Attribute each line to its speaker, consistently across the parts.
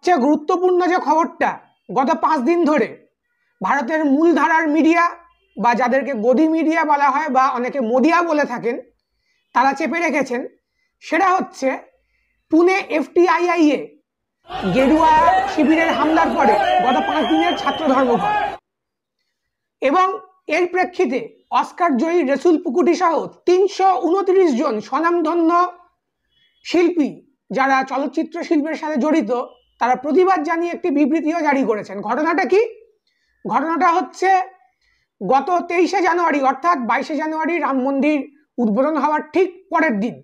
Speaker 1: সবচেয়ে গুরুত্বপূর্ণ যে খবরটা গত 5 দিন ধরে ভারতের মূলধারার মিডিয়া বা যাদেরকে গদি মিডিয়া বলা হয় বা অনেকে মোদিয়া বলে থাকেন তারা চেপে রেখেছেন, সেটা হচ্ছে পুনে এফটিআইআই গেরুয়া শিবিরের হামলার পরে গত 5 দিনের ছাত্র ধর্মঘট এবং এর প্রেক্ষিতে অস্কার জয়ী রেসুল পুকুটি সহ 329 জন স্বনামধন্য শিল্পী যারা চলচ্চিত্র শিল্পের সাথে জড়িত তারা প্রতিবাদ জানিয়ে একটি বিবৃতিও জারি করেছেন। ঘটনাটা কি? ঘটনাটা হচ্ছে গত 23শে জানুয়ারি অর্থাৎ 22শে জানুয়ারি রাম মন্দির উদ্বোধন হওয়ার ঠিক পরের দিন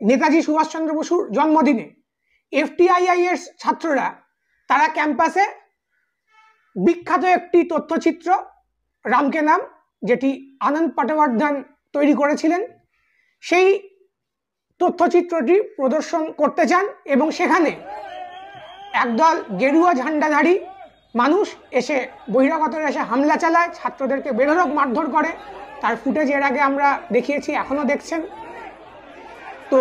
Speaker 1: নেতাজি সুভাষচন্দ্র বসুর জন্মদিনে এফটিআইআই এর ছাত্ররা তারা ক্যাম্পাসে বিখ্যাত একটি তথ্যচিত্র রামকে নাম, যেটি আনন্দ পাটবর্ধন তৈরি করেছিলেন, সেই তথ্যচিত্রটি প্রদর্শন করতে চান এবং সেখানে একদল গেরুয়া ঝান্ডাধারী মানুষ এসে বহিরাগতরা এসে হামলা চালায়, ছাত্রদেরকে বেধড়ক মারধর করে। তার ফুটেজ এর আগে আমরা দেখিয়েছি, এখনো দেখছেন। তো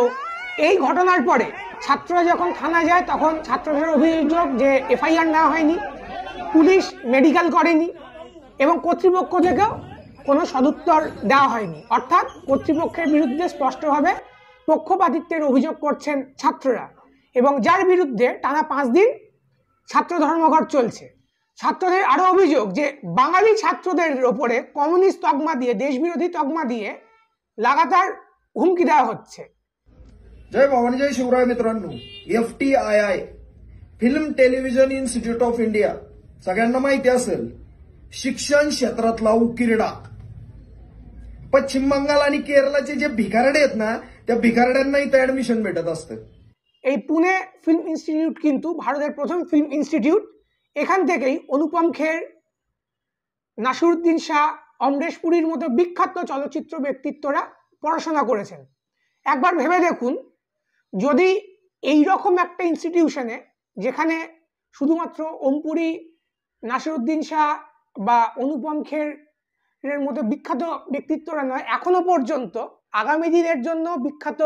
Speaker 1: এই ঘটনার পরে ছাত্ররা যখন থানায় যায় তখন ছাত্রদের অভিযোগ যে এফআইআর নেওয়া হয়নি, পুলিশ মেডিকেল করেনি এবং কর্তৃপক্ষ থেকেও কোনো সদুত্তর দেওয়া হয়নি। অর্থাৎ কর্তৃপক্ষের বিরুদ্ধে স্পষ্টভাবে পক্ষপাতিত্বের অভিযোগ করছেন ছাত্ররা এবং যার বিরুদ্ধে টানা 5 দিন ছাত্র ধর্মঘট চলছে। ছাত্রদের আরো অভিযোগ যে বাঙালি ছাত্রদের ওপরে কমিউনিস্ট তকমা দিয়ে, দেশবিরোধী তকমা দিয়ে লাগাতার হুমকি देवा হচ্ছে।
Speaker 2: जय भवानी, जय शिवराय मित्रांनो। FTII film television institute of India सगळ्यांना माहिती असेल, शिक्षण क्षेत्रातला उकिरडा। पश्चिम बंगाल आणि केरळचे जे भिकारडे आहेत ना, त्या भिकारड्यांना इथे ऍडमिशन भेटत असतं।
Speaker 1: এই পুনে ফিল্ম ইনস্টিটিউট কিন্তু ভারতের প্রথম ফিল্ম ইনস্টিটিউট। এখান থেকেই অনুপম খের, নাসিরুদ্দিন শাহ, অমরেশ পুরীর মতো বিখ্যাত চলচ্চিত্র ব্যক্তিত্বরা পড়াশোনা করেছেন। একবার ভেবে দেখুন, যদি এই রকম একটা ইনস্টিটিউশনে যেখানে শুধুমাত্র ওমপুরি, নাসিরুদ্দিন শাহ বা অনুপম খের এর মতো বিখ্যাত ব্যক্তিত্বরা নয়, এখনো পর্যন্ত আগামী দিনের জন্য বিখ্যাত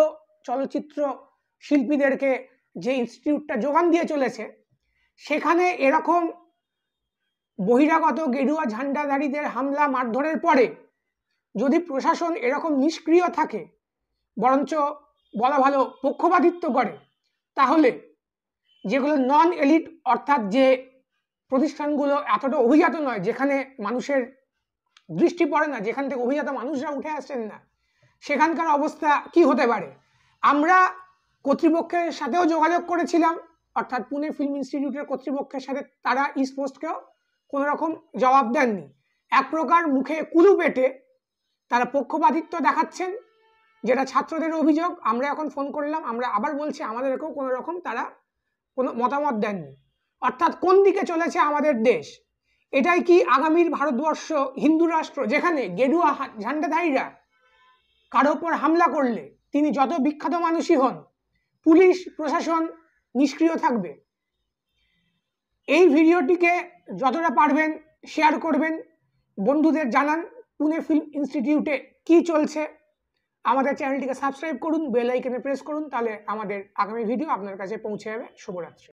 Speaker 1: চলচ্চিত্র শিল্পীদেরকে যে ইনস্টিটিউটটা যোগান দিয়ে চলেছে, সেখানে এরকম বহিরাগত গেরুয়া ঝান্ডাধারীদের হামলা মারধরের পরে যদি প্রশাসন এরকম নিষ্ক্রিয় থাকে, বরঞ্চ বলা ভালো পক্ষপাতিত্ব করে, তাহলে যেগুলো নন এলিট অর্থাৎ যে প্রতিষ্ঠানগুলো এতটা অভিজাত নয়, যেখানে মানুষের দৃষ্টি পড়ে না, যেখান থেকে অভিজাত মানুষরা উঠে আসছেন না, সেখানকার অবস্থা কি হতে পারে। আমরা কর্তৃপক্ষের সাথেও যোগাযোগ করেছিলাম, অর্থাৎ পুনে ফিল্ম ইনস্টিটিউটের কর্তৃপক্ষের সাথে। তারা ইস্ট পোস্টকেও কোনো রকম জবাব দেননি। এক প্রকার মুখে কুলু পেটে তারা পক্ষপাতিত্ব দেখাচ্ছেন, যেটা ছাত্রদের অভিযোগ। আমরা এখন ফোন করলাম, আমরা আবার বলছি, আমাদেরকেও কোনো রকম তারা কোনো মতামত দেননি। অর্থাৎ কোন দিকে চলেছে আমাদের দেশ? এটাই কি আগামীর ভারতবর্ষ হিন্দু রাষ্ট্র, যেখানে গেরুয়া ঝান্ডাধারীরা কারো ওপর হামলা করলে তিনি যত বিখ্যাত মানুষই হন, পুলিশ প্রশাসন নিষ্ক্রিয় থাকবে? এই ভিডিওটিকে যতটা পারবেন শেয়ার করবেন, বন্ধুদের জানান পুনে ফিল্ম ইনস্টিটিউটে কি চলছে। আমাদের চ্যানেলটিকে সাবস্ক্রাইব করুন, বেল আইকনে প্রেস করুন, তাহলে আমাদের আগামী ভিডিও আপনার কাছে পৌঁছে যাবে। শুভরাত্রি।